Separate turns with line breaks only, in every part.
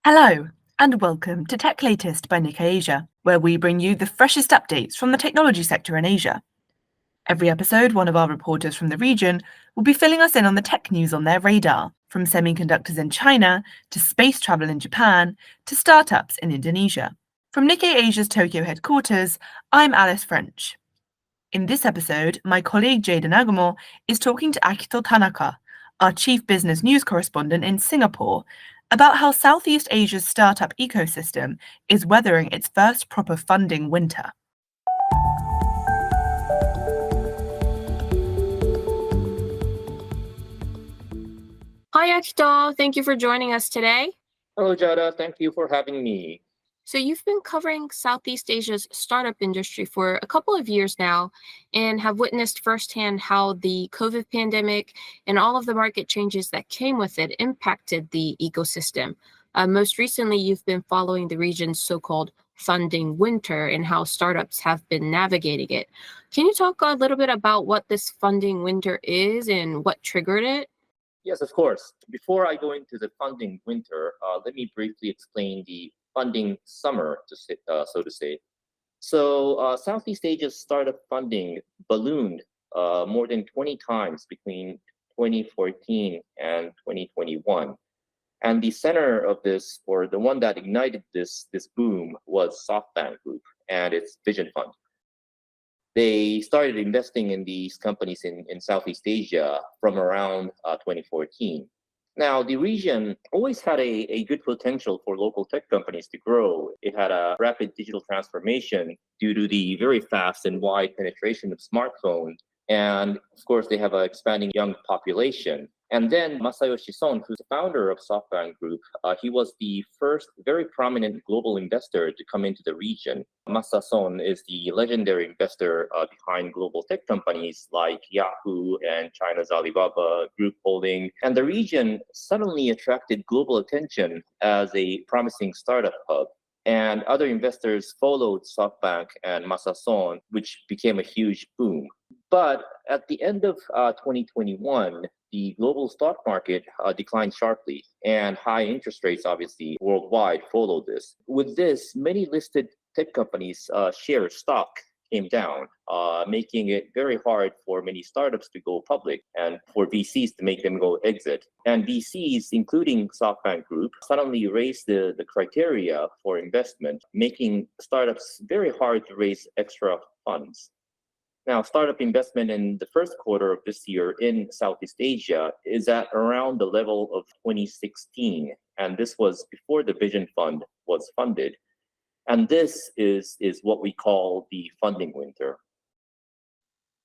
Hello, and welcome to Tech Latest by Nikkei Asia, where we bring you the freshest updates from the technology sector in Asia. Every episode, one of our reporters from the region will be filling us in on the tech news on their radar, from semiconductors in China to space travel in Japan to startups in Indonesia. From Nikkei Asia's Tokyo headquarters, I'm Alice French. In this episode, my colleague Jada Nagumo is talking to Akito Tanaka, our chief business news correspondent in Singapore, about how Southeast Asia's startup ecosystem is weathering its first proper funding winter.
Hi, Akito. Thank you for joining us today.
Hello, Jada. Thank you for having me.
So you've been covering Southeast Asia's startup industry for a couple of years now and have witnessed firsthand how the COVID pandemic and all of the market changes that came with it impacted the ecosystem. Most recently, you've been following the region's so-called funding winter and how startups have been navigating it. Can you talk a little bit about what this funding winter is and what triggered it?
Yes, of course. Before I go into the funding winter, let me briefly explain the funding summer, so to say. Southeast Asia's startup funding ballooned more than 20 times between 2014 and 2021. And the center of this, or the one that ignited this boom, was SoftBank Group and its Vision Fund. They started investing in these companies in Southeast Asia from around 2014. Now, the region always had a good potential for local tech companies to grow. It had a rapid digital transformation due to the very fast and wide penetration of smartphones. And of course, they have an expanding young population. And then Masayoshi Son, who's the founder of SoftBank Group, he was the first very prominent global investor to come into the region. Masa Son is the legendary investor behind global tech companies like Yahoo and China's Alibaba Group Holding. And the region suddenly attracted global attention as a promising startup hub. And other investors followed SoftBank and Masa Son, which became a huge boom. But at the end of 2021, the global stock market declined sharply, and high interest rates, obviously, worldwide followed this. With this, many listed tech companies' share stock came down, making it very hard for many startups to go public and for VCs to make them go exit. And VCs, including SoftBank Group, suddenly raised the criteria for investment, making startups very hard to raise extra funds. Now, startup investment in the first quarter of this year in Southeast Asia is at around the level of 2016, and this was before the Vision Fund was funded. And this is what we call the funding winter.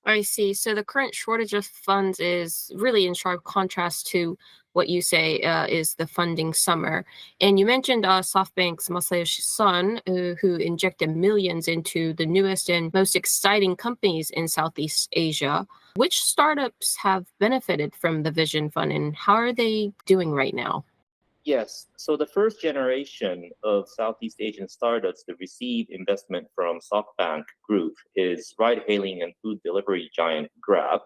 I see. So the current shortage of funds is really in sharp contrast to what you say is the funding summer. And you mentioned SoftBank's Masayoshi Son, who injected millions into the newest and most exciting companies in Southeast Asia. Which startups have benefited from the Vision Fund and how are they doing right now?
Yes, so the first generation of Southeast Asian startups to receive investment from SoftBank Group is ride-hailing and food delivery giant Grab,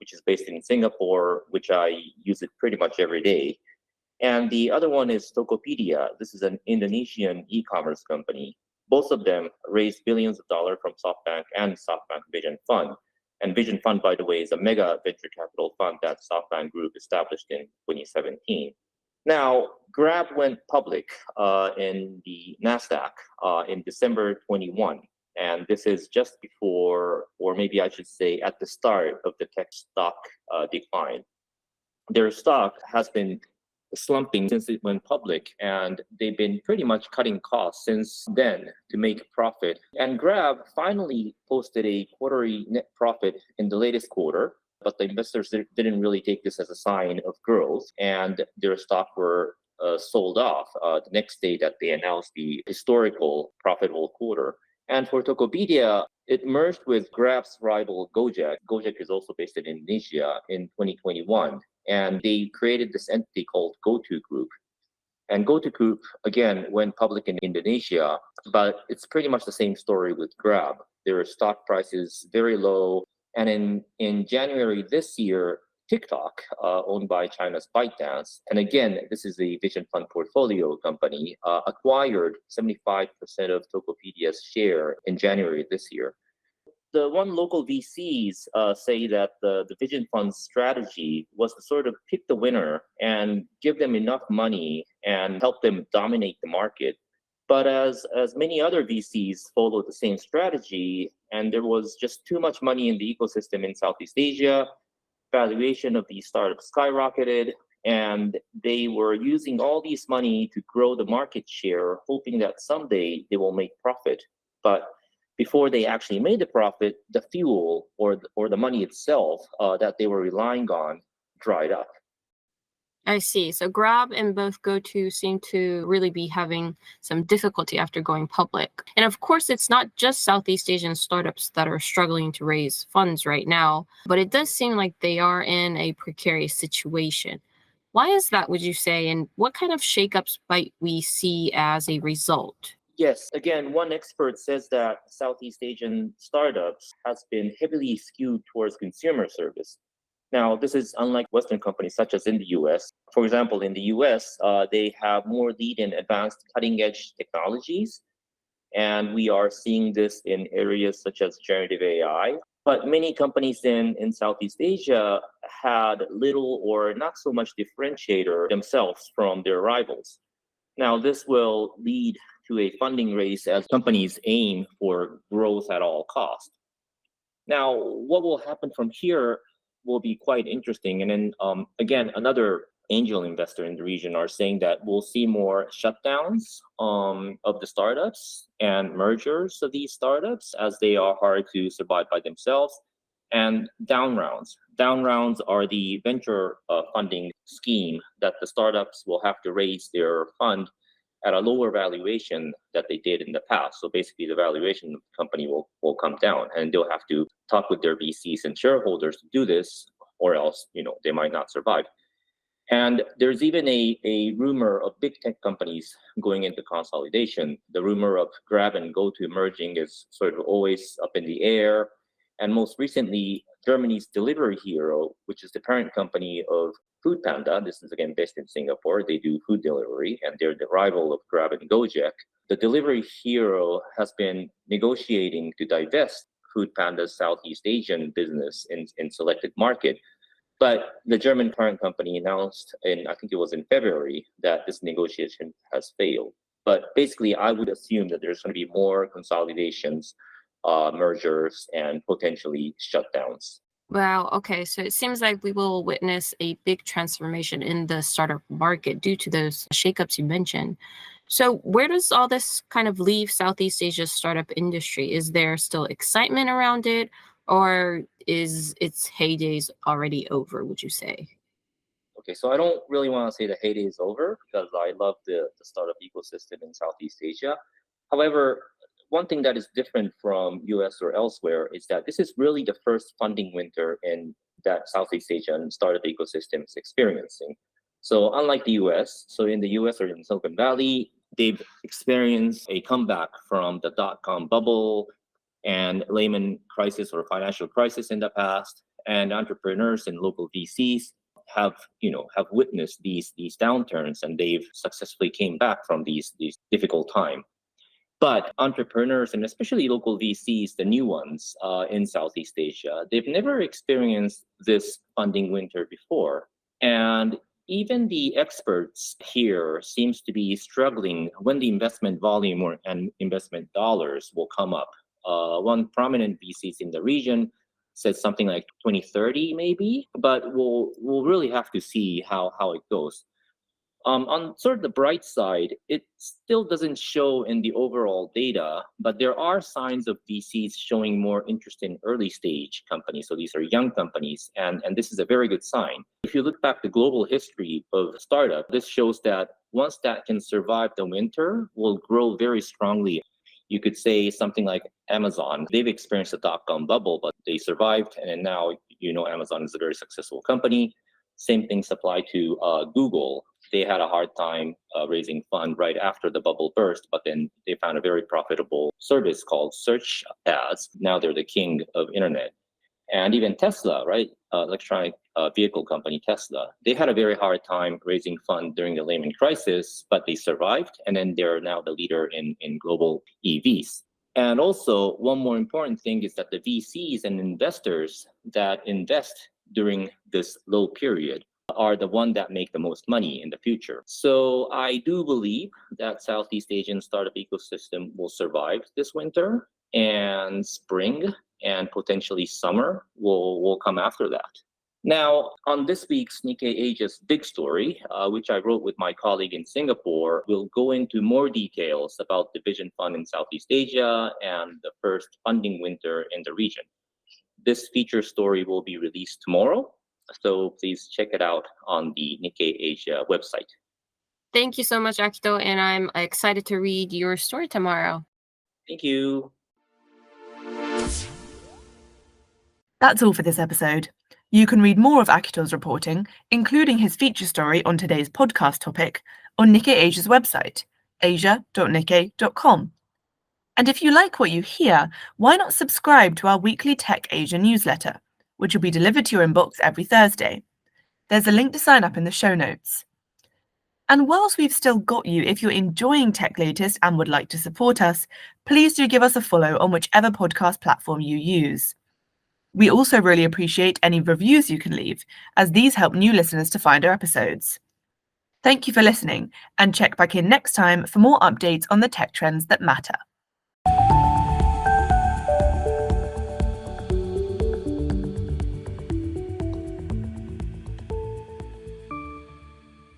which is based in Singapore, which I use it pretty much every day. And the other one is Tokopedia. This is an Indonesian e-commerce company. Both of them raised billions of dollars from SoftBank and SoftBank Vision Fund. And Vision Fund, by the way, is a mega venture capital fund that SoftBank Group established in 2017. Now, Grab went public in the NASDAQ in December 21. And this is just before, or maybe I should say at the start of the tech stock decline. Their stock has been slumping since it went public, and they've been pretty much cutting costs since then to make a profit. And Grab finally posted a quarterly net profit in the latest quarter, but the investors didn't really take this as a sign of growth, and their stock were sold off the next day that they announced the historical profitable quarter. And for Tokopedia, it merged with Grab's rival Gojek. Gojek is also based in Indonesia in 2021, and they created this entity called GoTo Group. And GoTo Group, again, went public in Indonesia, but it's pretty much the same story with Grab. Their stock price is very low. And in January this year, TikTok, owned by China's ByteDance, and again, this is a Vision Fund portfolio company, acquired 75% of Tokopedia's share in January this year. The one local VCs say that the Vision Fund's strategy was to sort of pick the winner and give them enough money and help them dominate the market. But as many other VCs followed the same strategy, and there was just too much money in the ecosystem in Southeast Asia, valuation of these startups skyrocketed, and they were using all this money to grow the market share, hoping that someday they will make profit. But before they actually made the profit, the fuel or the money itself that they were relying on dried up.
I see. So Grab and both GoTo seem to really be having some difficulty after going public. And of course, it's not just Southeast Asian startups that are struggling to raise funds right now, but it does seem like they are in a precarious situation. Why is that, would you say? And what kind of shakeups might we see as a result?
Yes, again, one expert says that Southeast Asian startups has been heavily skewed towards consumer service. Now, this is unlike Western companies such as in the US. For example, in the US, they have more lead in advanced cutting edge technologies. And we are seeing this in areas such as generative AI. But many companies in Southeast Asia had little or not so much differentiator themselves from their rivals. Now, this will lead to a funding race as companies aim for growth at all costs. Now, what will happen from here will be quite interesting. And then again, another angel investor in the region are saying that we'll see more shutdowns of the startups and mergers of these startups as they are hard to survive by themselves, and down rounds. Down rounds are the venture funding scheme that the startups will have to raise their fund at a lower valuation that they did in the past. So basically the valuation of the company will come down, and they'll have to talk with their VCs and shareholders to do this, or else they might not survive. And there's even a rumor of big tech companies going into consolidation. The rumor of Grab and GoTo merging is sort of always up in the air. And most recently, Germany's Delivery Hero, which is the parent company of Foodpanda, this is again based in Singapore, they do food delivery, and they're the rival of Grab and Gojek. The Delivery Hero has been negotiating to divest Foodpanda's Southeast Asian business in selected market. But the German parent company announced I think it was in February, that this negotiation has failed. But basically, I would assume that there's going to be more consolidations, mergers, and potentially shutdowns.
Wow. Okay. So it seems like we will witness a big transformation in the startup market due to those shakeups you mentioned. So where does all this kind of leave Southeast Asia's startup industry? Is there still excitement around it, or is its heydays already over, would you say?
Okay, so I don't really want to say the heyday is over because I love the startup ecosystem in Southeast Asia. However, one thing that is different from US or elsewhere is that this is really the first funding winter in that Southeast Asian startup ecosystem is experiencing. So unlike the US, so in the US or in Silicon Valley, they've experienced a comeback from the dot-com bubble and Lehman crisis or financial crisis in the past, and entrepreneurs and local VCs have witnessed these downturns, and they've successfully came back from these difficult times. But entrepreneurs, and especially local VCs, the new ones in Southeast Asia, they've never experienced this funding winter before. And even the experts here seems to be struggling when the investment volume and investment dollars will come up. One prominent VCs in the region said something like 2030 maybe, but we'll really have to see how it goes. On sort of the bright side, it still doesn't show in the overall data, but there are signs of VCs showing more interest in early stage companies. So these are young companies, and this is a very good sign. If you look back the global history of startup, this shows that once that can survive the winter, will grow very strongly. You could say something like Amazon. They've experienced a dot-com bubble, but they survived, and now Amazon is a very successful company. Same things apply to Google. They had a hard time raising fund right after the bubble burst, but then they found a very profitable service called search ads. Now they're the king of internet. And even Tesla, right? electronic vehicle company, Tesla. They had a very hard time raising funds during the Lehman crisis, but they survived, and then they're now the leader in global EVs. And also, one more important thing is that the VCs and investors that invest during this low period are the one that make the most money in the future. So I do believe that Southeast Asian startup ecosystem will survive this winter, and spring and potentially summer will come after that. Now, on this week's Nikkei Asia's big story, which I wrote with my colleague in Singapore, we'll go into more details about the Vision Fund in Southeast Asia and the first funding winter in the region. This feature story will be released tomorrow, so please check it out on the Nikkei Asia website.
Thank you so much, Akito, and I'm excited to read your story tomorrow.
Thank you.
That's all for this episode. You can read more of Akito's reporting, including his feature story on today's podcast topic, on Nikkei Asia's website, asia.nikkei.com. And if you like what you hear, why not subscribe to our weekly Tech Asia newsletter, which will be delivered to your inbox every Thursday. There's a link to sign up in the show notes. And whilst we've still got you, if you're enjoying Tech Latest and would like to support us, please do give us a follow on whichever podcast platform you use. We also really appreciate any reviews you can leave, as these help new listeners to find our episodes. Thank you for listening, and check back in next time for more updates on the tech trends that matter.